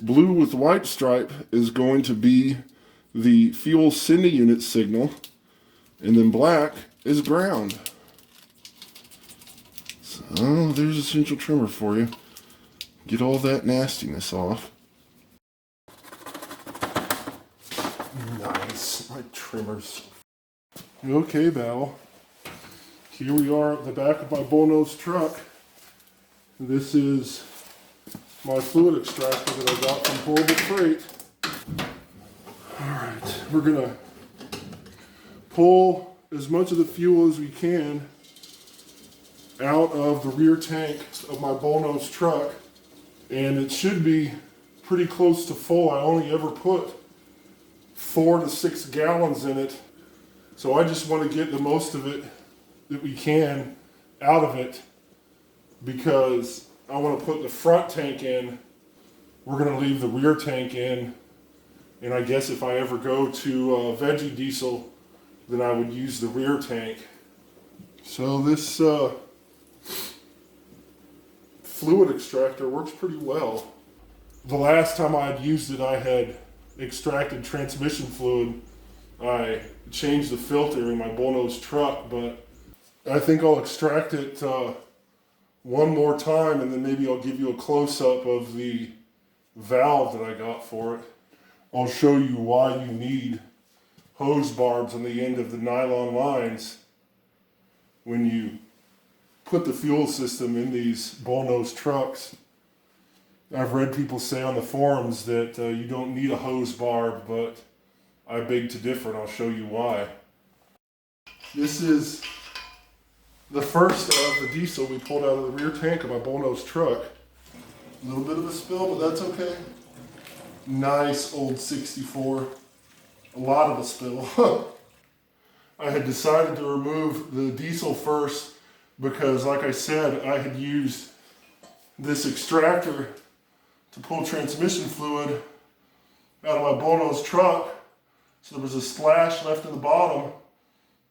blue with white stripe is going to be the fuel sending unit signal, and then black is ground. So there's a central trimmer for you. Get all that nastiness off. Nice, my trimmers. Okay, Val. Here we are at the back of my Bullnose truck. This is my fluid extractor that I got from Horrible Freight. Alright, we're gonna pull as much of the fuel as we can out of the rear tank of my Bullnose truck, and it should be pretty close to full. I only ever put 4 to 6 gallons in it, so I just want to get the most of it that we can out of it, because I want to put the front tank in. We're going to leave the rear tank in, and I guess if I ever go to veggie diesel, then I would use the rear tank. So this fluid extractor works pretty well. The last time I had used it, I had extracted transmission fluid. I changed the filter in my Bullnose truck, but I think I'll extract it one more time, and then maybe I'll give you a close-up of the valve that I got for it. I'll show you why you need hose barbs on the end of the nylon lines when you put the fuel system in these Bullnose trucks. I've read people say on the forums that you don't need a hose barb, but I beg to differ, and I'll show you why. This is the first of the diesel we pulled out of the rear tank of my Bullnose truck. A little bit of a spill, but that's okay. Nice old 64. A lot of a spill. I had decided to remove the diesel first because, like I said, I had used this extractor to pull transmission fluid out of my Bullnose truck. So there was a splash left in the bottom,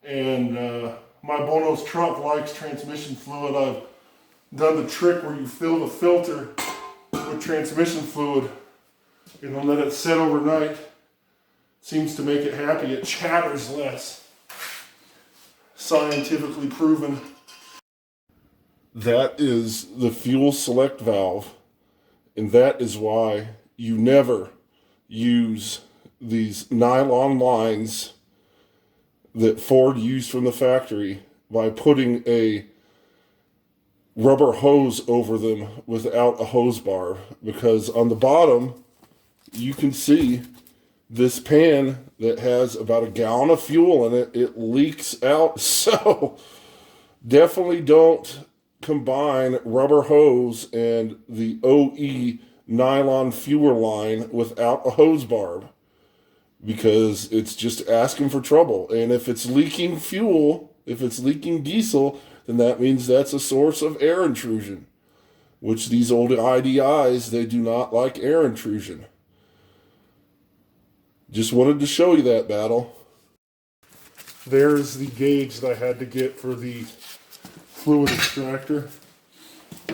and my Bullnose truck likes transmission fluid. I've done the trick where you fill the filter with transmission fluid and then let it sit overnight. Seems to make it happy. It chatters less. Scientifically proven. That is the fuel select valve, and that is why you never use these nylon lines that Ford used from the factory by putting a rubber hose over them without a hose bar, because on the bottom you can see this pan that has about a gallon of fuel in it. It leaks out. So definitely don't combine rubber hose and the OE nylon fuel line without a hose barb, because it's just asking for trouble. And if it's leaking fuel, if it's leaking diesel, then that means that's a source of air intrusion, which these old IDIs, they do not like air intrusion. Just wanted to show you that, battle. There's the gauge that I had to get for the fluid extractor.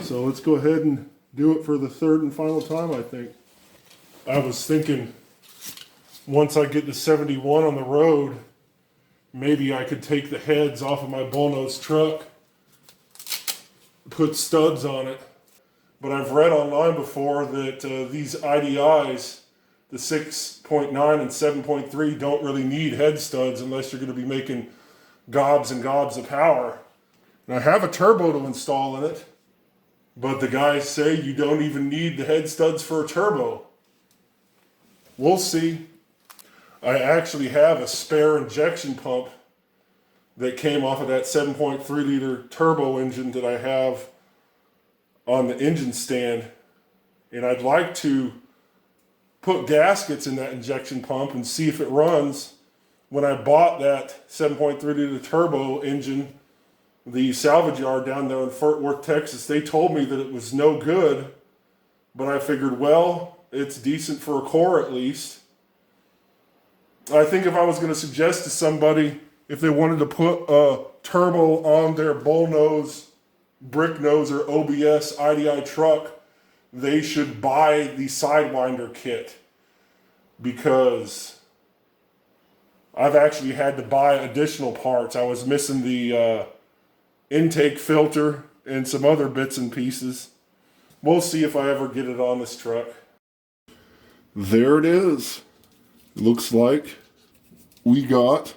So let's go ahead and do it for the third and final time, I think. I was thinking once I get to 71 on the road, maybe I could take the heads off of my Bullnose truck, put studs on it. But I've read online before that these IDIs, the 6.9 and 7.3, don't really need head studs unless you're going to be making gobs and gobs of power. And I have a turbo to install in it, but the guys say you don't even need the head studs for a turbo. We'll see. I actually have a spare injection pump that came off of that 7.3 liter turbo engine that I have on the engine stand, and I'd like to put gaskets in that injection pump and see if it runs. When I bought that 7.3 liter turbo engine, the salvage yard down there in Fort Worth, Texas, they told me that it was no good, but I figured, well, it's decent for a core at least. I think if I was going to suggest to somebody, if they wanted to put a turbo on their Bullnose, brick nose, or OBS IDI truck, they should buy the Sidewinder kit, because I've actually had to buy additional parts. I was missing the intake filter and some other bits and pieces. We'll see if I ever get it on this truck. There it is. Looks like we got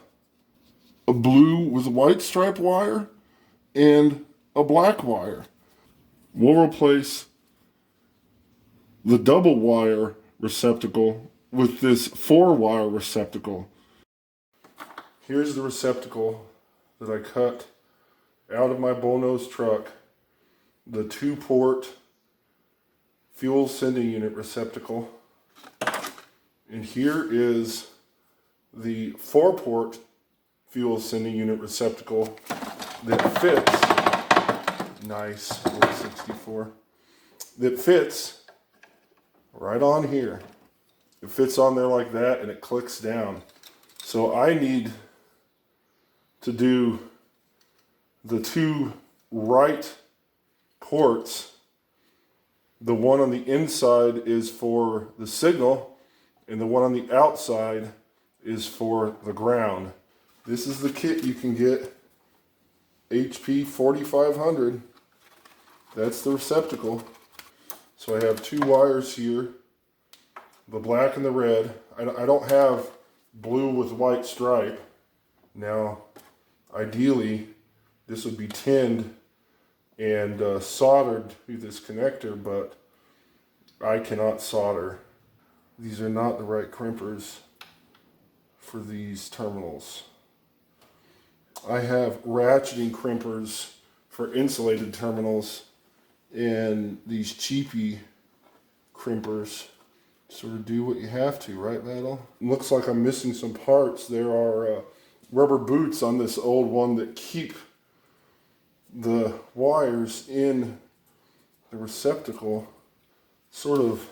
a blue with white stripe wire and a black wire. We'll replace the double wire receptacle with this 4-wire receptacle. Here's the receptacle that I cut out of my Bullnose truck. The 2-port fuel sending unit receptacle. And here is the 4-port fuel sending unit receptacle that fits, nice, old 64, that fits right on here. It fits on there like that, and it clicks down. So I need to do the 2 right ports. The one on the inside is for the signal, and the one on the outside is for the ground. This is the kit you can get, HP 4500. That's the receptacle. So I have 2 wires here, the black and the red. I don't have blue with white stripe. Now, ideally, this would be tinned and soldered to this connector, but I cannot solder. These are not the right crimpers for these terminals. I have ratcheting crimpers for insulated terminals and these cheapy crimpers. Sort of do what you have to, right, Battle? Looks like I'm missing some parts. There are rubber boots on this old one that keep the wires in the receptacle. Sort of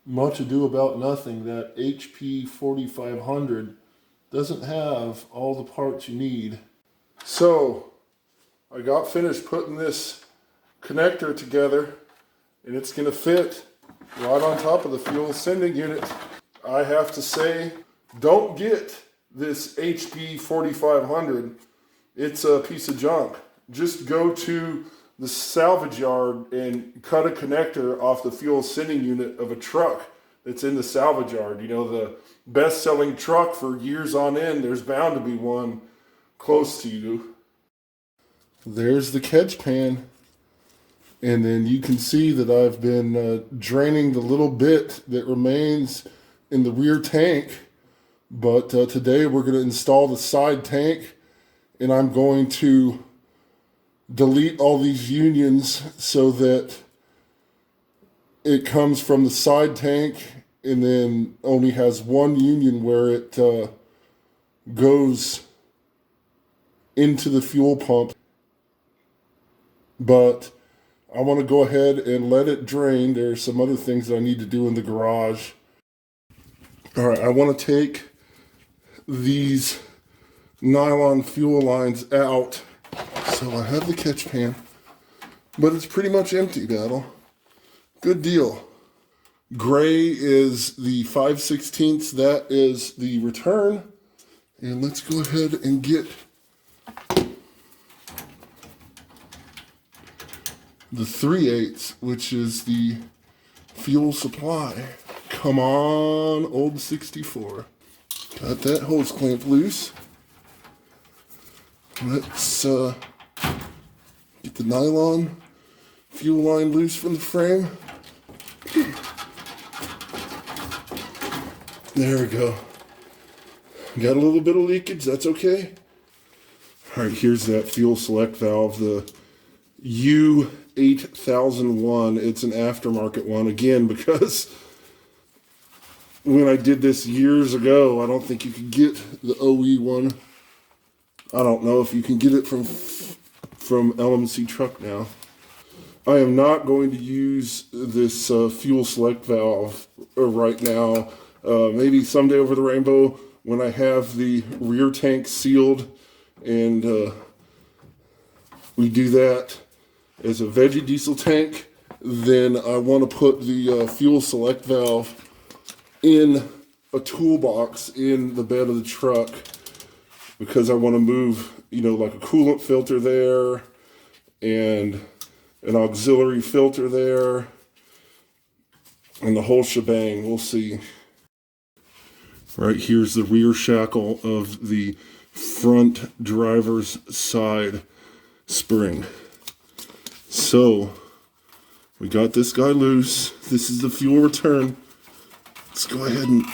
much ado about nothing. That HP 4500 doesn't have all the parts you need. So I got finished putting this connector together, and it's going to fit right on top of the fuel sending unit. I have to say, don't get this HP 4500. It's a piece of junk. Just go to the salvage yard and cut a connector off the fuel sending unit of a truck that's in the salvage yard. You know, the best-selling truck for years on end, there's bound to be one close to you. There's the catch pan. And then you can see that I've been draining the little bit that remains in the rear tank. But today we're going to install the side tank, and I'm going to delete all these unions so that it comes from the side tank and then only has one union where it goes into the fuel pump. But I want to go ahead and let it drain. There's some other things that I need to do in the garage. All right, I want to take these nylon fuel lines out. So I have the catch pan, but it's pretty much empty, Battle. Good deal. Gray is the 5/16. That is the return. And let's go ahead and get the 3/8, which is the fuel supply. Come on, old 64. Got that hose clamp loose. Let's get the nylon fuel line loose from the frame. There we go. Got a little bit of leakage, that's okay. All right, here's that fuel select valve, the U8001. It's an aftermarket one, again, because when I did this years ago, I don't think you could get the OE one. I don't know if you can get it from LMC truck now. I am not going to use this fuel select valve right now. Maybe someday over the rainbow when I have the rear tank sealed and we do that as a veggie diesel tank, then I want to put the fuel select valve in a toolbox in the bed of the truck, because I want to move, like a coolant filter there and an auxiliary filter there and the whole shebang. We'll see. Right here's the rear shackle of the front driver's side spring. So we got this guy loose. This is the fuel return. Let's go ahead and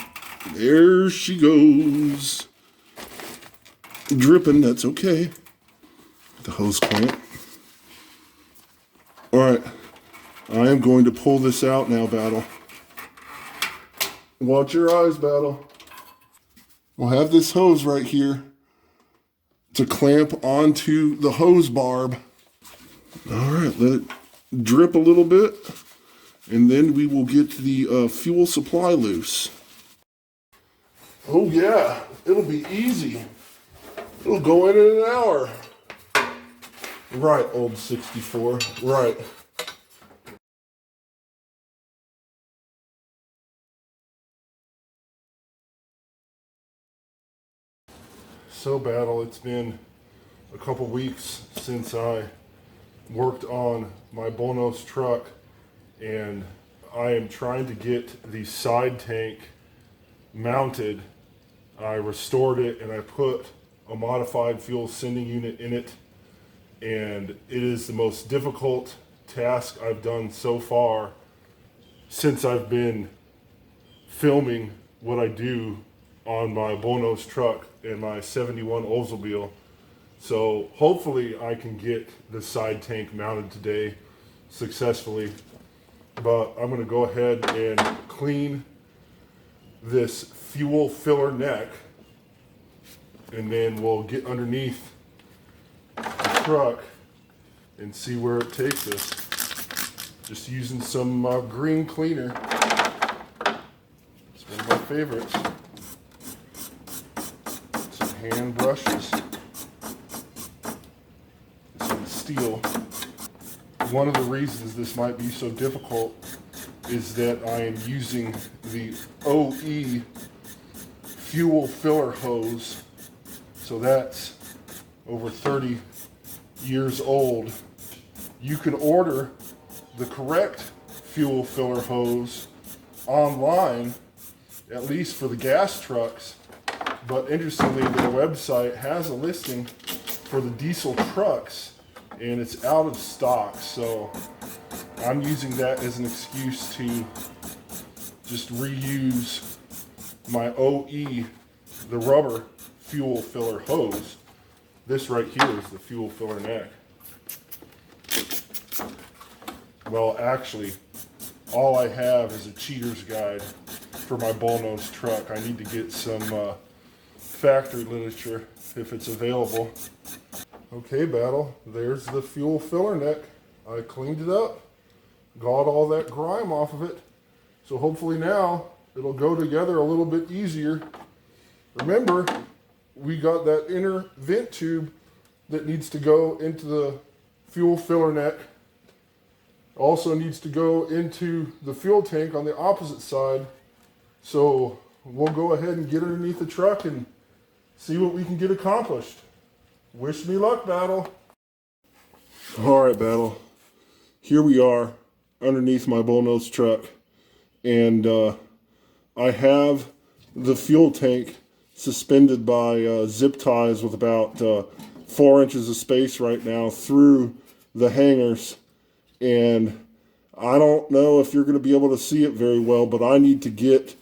there she goes. Dripping, that's okay. The hose clamp. All right, I am going to pull this out now, Battle. Watch your eyes, Battle. We'll have this hose right here to clamp onto the hose barb. All right, let it drip a little bit, and then we will get the fuel supply loose. Oh yeah, it'll be easy. It'll go in an hour. Right, old 64, right. So Battle, it's been a couple weeks since I worked on my Bullnose truck, and I am trying to get the side tank mounted. I restored it and I put a modified fuel sending unit in it, and it is the most difficult task I've done so far since I've been filming what I do on my Bullnose truck and my 71 Oldsmobile. So hopefully I can get the side tank mounted today successfully, but I'm going to go ahead and clean this fuel filler neck, and then we'll get underneath the truck and see where it takes us. Just using some green cleaner. It's one of my favorites. Some hand brushes. Some steel. One of the reasons this might be so difficult is that I am using the OE fuel filler hose. So that's over 30 years old. You can order the correct fuel filler hose online, at least for the gas trucks. But interestingly, their website has a listing for the diesel trucks, and it's out of stock. So I'm using that as an excuse to just reuse my OE, the rubber fuel filler hose. This right here is the fuel filler neck. Well, actually, all I have is a cheater's guide for my Bullnose truck. I need to get some factory literature if it's available. Okay, Battle, there's the fuel filler neck. I cleaned it up, got all that grime off of it. So hopefully now it'll go together a little bit easier. Remember, we got that inner vent tube that needs to go into the fuel filler neck. Also needs to go into the fuel tank on the opposite side. So we'll go ahead and get underneath the truck and see what we can get accomplished. Wish me luck, Battle. All right, Battle. Here we are underneath my Bullnose truck, and I have the fuel tank suspended by zip ties with about 4 inches of space right now through the hangers, and I don't know if you're going to be able to see it very well, but I need to get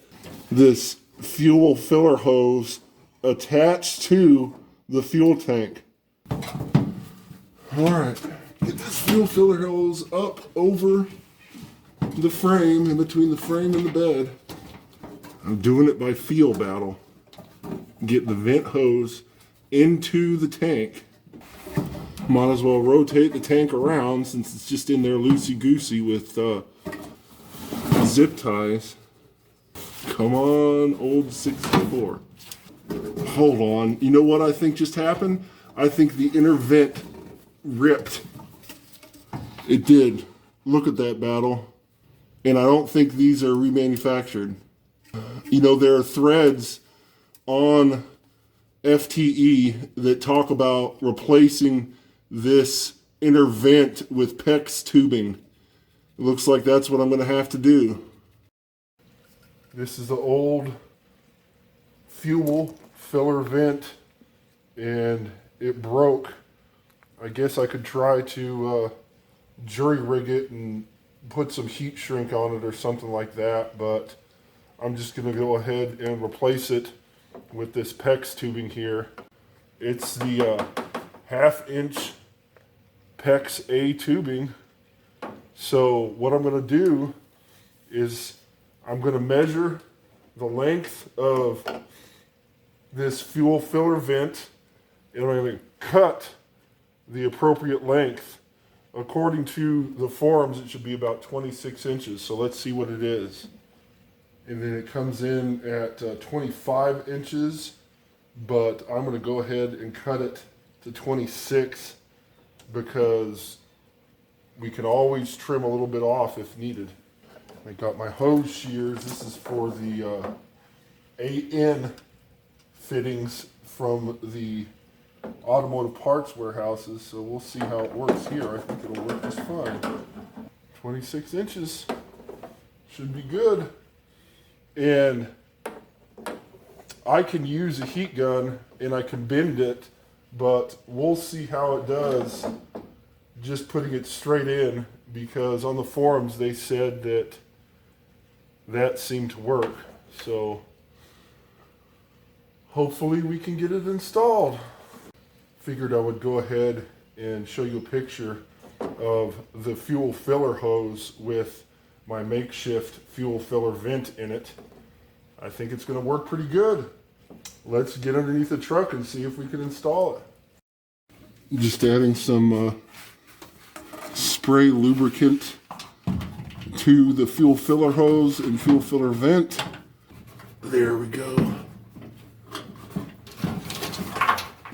this fuel filler hose attached to the fuel tank. All right, get this fuel filler hose up over the frame, in between the frame and the bed. I'm doing it by feel, Battle. Get the vent hose into the tank. Might as well rotate the tank around since it's just in there loosey-goosey with zip ties. Come on, old 64. Hold on. You know what I think just happened? I think the inner vent ripped. It did. Look at that, Battle. And I don't think these are remanufactured. You know, there are threads on FTE that talk about replacing this inner vent with PEX tubing. It looks like that's what I'm going to have to do. This is the old fuel filler vent, and it broke. I guess I could try to jury rig it and put some heat shrink on it or something like that, but I'm just going to go ahead and replace it with this PEX tubing here. It's the 1/2 inch PEX A tubing. So what I'm going to do is I'm going to measure the length of this fuel filler vent, and I'm going to cut the appropriate length. According to the forums, it should be about 26 inches. So let's see what it is. And then it comes in at 25 inches, but I'm going to go ahead and cut it to 26 because we can always trim a little bit off if needed. I got my hose shears. This is for the AN fittings from the automotive parts warehouses, so we'll see how it works here. I think it'll work just fine. 26 inches should be good. And I can use a heat gun and I can bend it, but we'll see how it does just putting it straight in, because on the forums they said that seemed to work. So hopefully we can get it installed. Figured I would go ahead and show you a picture of the fuel filler hose with my makeshift fuel filler vent in it. I think it's going to work pretty good. Let's get underneath the truck and see if we can install it. Just adding some spray lubricant to the fuel filler hose and fuel filler vent. There we go.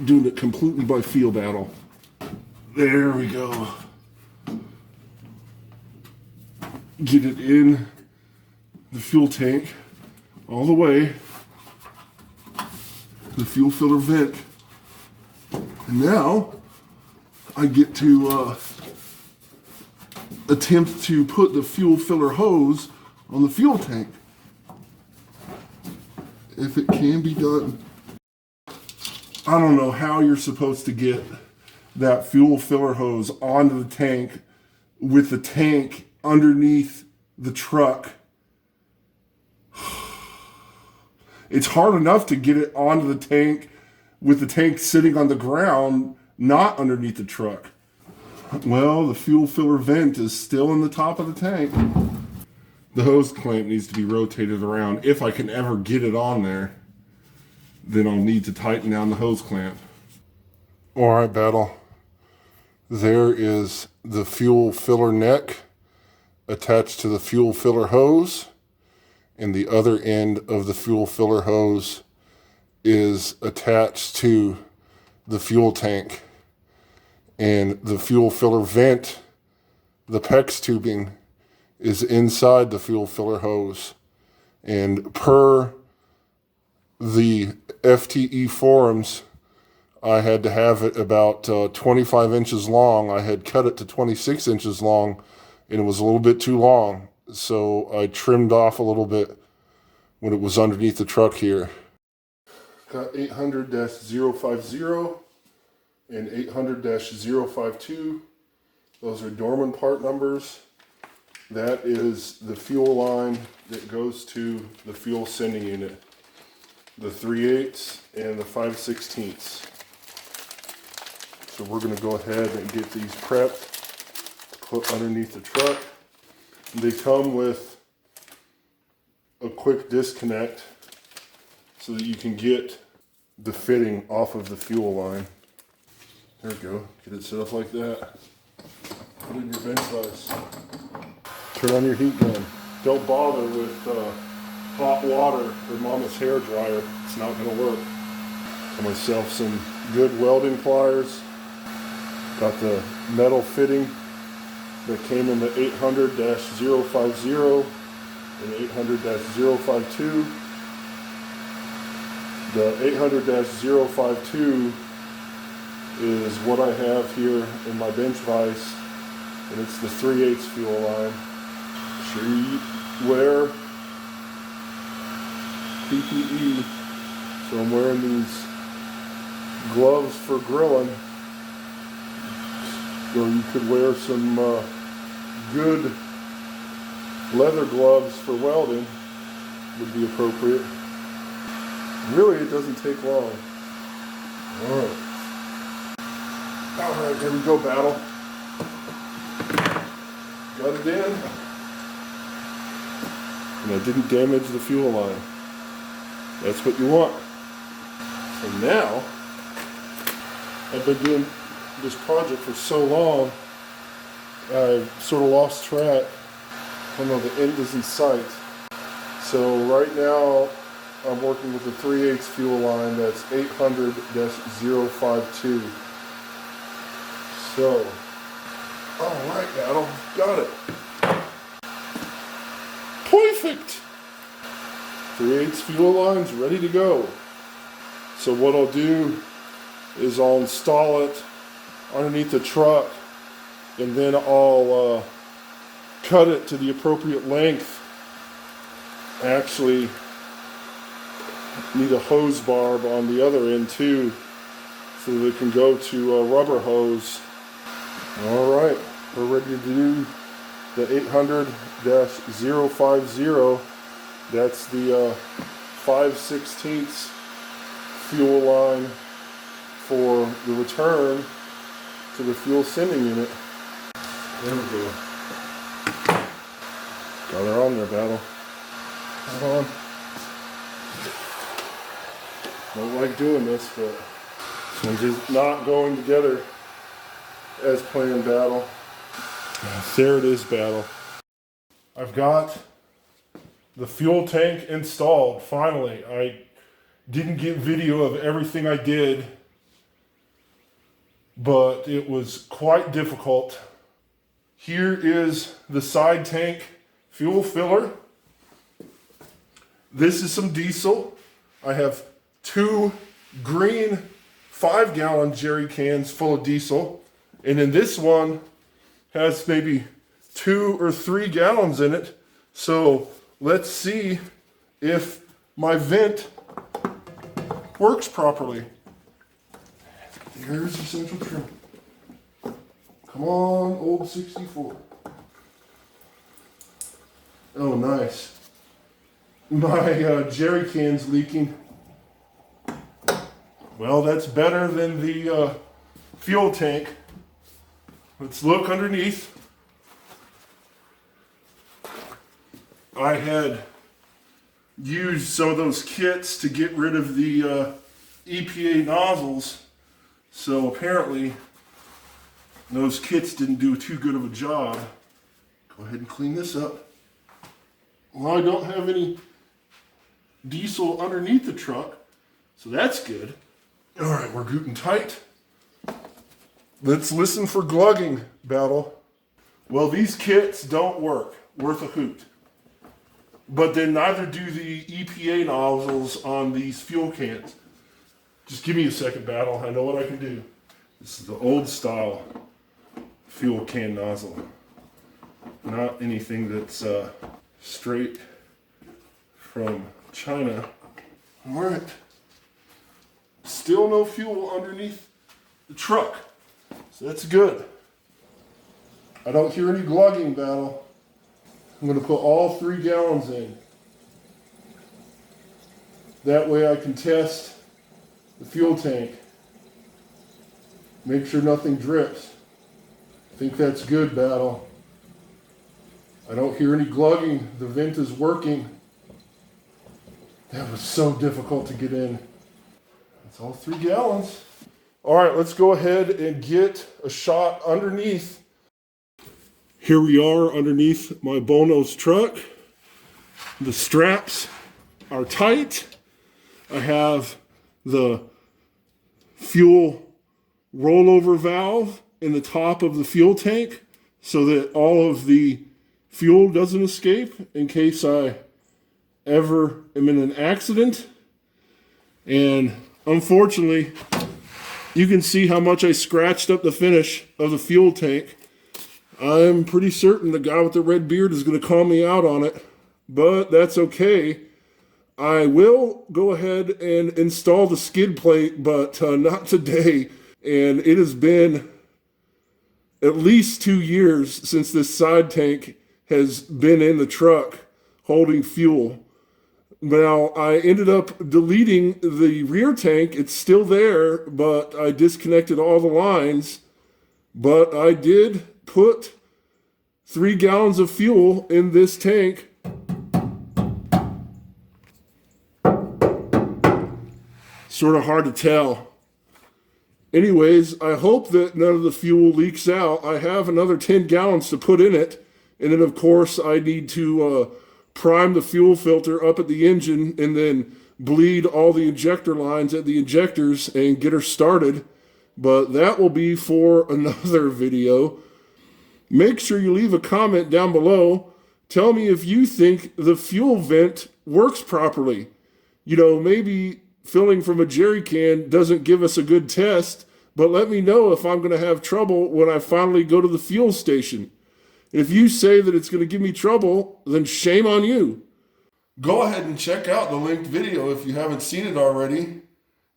Doing it completely by feel, Battle. There we go. Get it in the fuel tank all the way, the fuel filler vent. And now I get to attempt to put the fuel filler hose on the fuel tank. If it can be done. I don't know how you're supposed to get that fuel filler hose onto the tank with the tank underneath the truck. It's hard enough to get it onto the tank with the tank sitting on the ground, not underneath the truck. Well, the fuel filler vent is still in the top of the tank. The hose clamp needs to be rotated around. If I can ever get it on there, then I'll need to tighten down the hose clamp. All right, Battle. There is the fuel filler neck attached to the fuel filler hose, and the other end of the fuel filler hose is attached to the fuel tank. And the fuel filler vent, the PEX tubing, is inside the fuel filler hose. And per the FTE forums, I had to have it about 25 inches long. I had cut it to 26 inches long, and it was a little bit too long. So I trimmed off a little bit when it was underneath the truck here. Got 800-050 and 800-052. Those are Dorman part numbers. That is the fuel line that goes to the fuel sending unit. The 3/8 and the 5/16. So we're going to go ahead and get these prepped to put underneath the truck. They come with a quick disconnect so that you can get the fitting off of the fuel line. There we go. Get it set up like that. Put in your bench vise. Turn on your heat gun. Don't bother with hot water or mama's hair dryer. It's not going to work. Got myself some good welding pliers. Got the metal fitting that came in the 800-050 and 800-052. The 800-052 is what I have here in my bench vise, and it's the 3/8 fuel line. Sure you wear PPE, so I'm wearing these gloves for grilling, or you could wear some good leather gloves for welding, would be appropriate. Really, it doesn't take long. Alright, here we go, battle. Got it in, and I didn't damage the fuel line. That's what you want. So now, I've been doing this project for so long, I've sort of lost track. I know the end is in sight. So right now, I'm working with the 3/8 fuel line. That's 800-052. So, all right, Battle, got it. Perfect. 3/8 fuel line's ready to go. So what I'll do is I'll install it underneath the truck, and then I'll cut it to the appropriate length. Actually, need a hose barb on the other end too, so that it can go to a rubber hose. All right, we're ready to do the 800-050. That's the 5/16 fuel line for the return to the fuel sending unit. There we go. Got her on there, Battle. Hold on. Don't like doing this, but this one's just not going together as planned, Battle. There it is, Battle. I've got the fuel tank installed, finally. I didn't get video of everything I did, but it was quite difficult. Here is the side tank fuel filler. This is some diesel. I have 2 green 5-gallon jerry cans full of diesel, and then this one has maybe 2 or 3 gallons in it. So let's see if my vent works properly. Here's the central trim. Come on, old 64. Oh, nice. My jerry can's leaking. Well, that's better than the fuel tank. Let's look underneath. I had used some of those kits to get rid of the EPA nozzles, so apparently those kits didn't do too good of a job. Go ahead and clean this up. Well, I don't have any diesel underneath the truck, so that's good. All right, we're good and tight. Let's listen for glugging, Battle. Well, these kits don't work worth a hoot. But then neither do the EPA nozzles on these fuel cans. Just give me a second, Battle. I know what I can do. This is the old style fuel can nozzle. Not anything that's straight from China. All right. Still no fuel underneath the truck. So that's good. I don't hear any glugging, Battle. I'm going to put all 3 gallons in. That way I can test the fuel tank. Make sure nothing drips. I think that's good, Battle. I don't hear any glugging. The vent is working. That was so difficult to get in. That's all 3 gallons. All right, let's go ahead and get a shot underneath. Here we are underneath my Bullnose truck. The straps are tight. I have the fuel rollover valve in the top of the fuel tank, so that all of the fuel doesn't escape in case I ever am in an accident. And unfortunately, you can see how much I scratched up the finish of the fuel tank. I'm pretty certain the guy with the red beard is going to call me out on it, but that's okay. I will go ahead and install the skid plate, but not today. And it has been at least 2 years since this side tank has been in the truck holding fuel. Now, I ended up deleting the rear tank. It's still there, but I disconnected all the lines. But I did put 3 gallons of fuel in this tank. Sort of hard to tell. Anyways, I hope that none of the fuel leaks out. I have another 10 gallons to put in it. And then, of course, I need to prime the fuel filter up at the engine and then bleed all the injector lines at the injectors and get her started. But that will be for another video. Make sure you leave a comment down below. Tell me if you think the fuel vent works properly. You know, maybe filling from a jerry can doesn't give us a good test, but let me know if I'm going to have trouble when I finally go to the fuel station. If you say that it's going to give me trouble, then shame on you. Go ahead and check out the linked video if you haven't seen it already.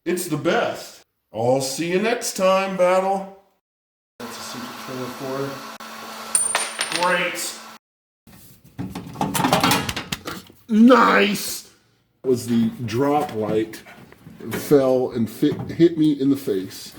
It's the best. I'll see you next time, Battle. That's a secret trailer for her. Great. Nice. Was the drop light fell and hit me in the face.